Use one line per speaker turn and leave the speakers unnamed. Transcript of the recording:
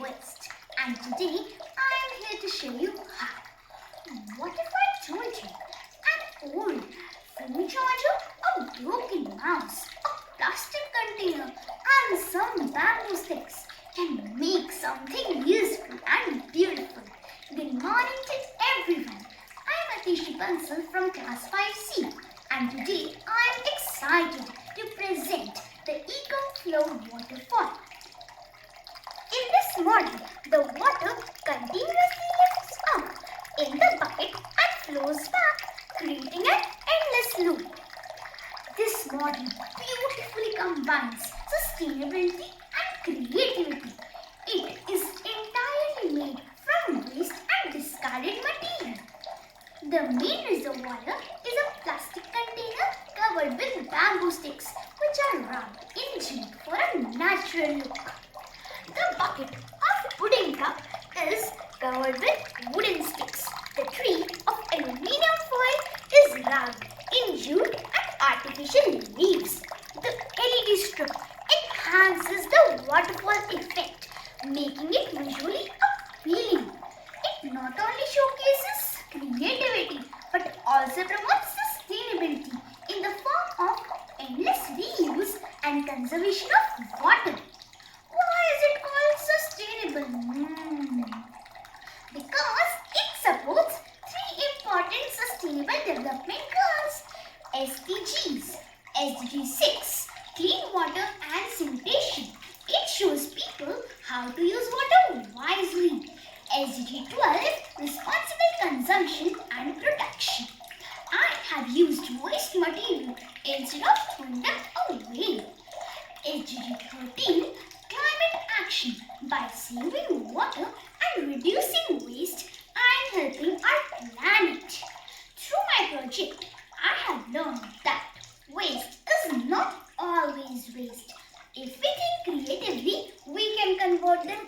waste, and today I am here to show you how. What if I told you an old phone charger, a broken mouse, a plastic container and some bamboo sticks can make something useful and beautiful? Good morning to everyone. I am Atishi Bansal from class 5C, and today I am excited to present the EcoFlow Waterfall. In this model, the water continuously lifts up in the bucket and flows back, creating an endless loop. This model beautifully combines sustainability and creativity. It is entirely made from waste and discarded material. The main reservoir is a plastic container covered with bamboo sticks which are rubbed in jute for a natural look. The bucket of pudding cup is covered with wooden sticks. The tree of aluminium foil is wrapped in jute and artificial leaves. The LED strip enhances the waterfall effect, making it visually appealing. It not only showcases creativity but also promotes sustainability in the form of endless reuse and conservation of water. Why is it called sustainable? Because it supports three important sustainable development goals: SDGs, SDG 6, clean water and sanitation. It shows people how to use water wisely. SDG 12, responsible consumption and protection. I have used waste material instead of throwing them away. SDG 13, climate action, by saving water and reducing waste and helping our planet. Through my project, I have learned that waste is not always waste. If we think creatively, we can convert them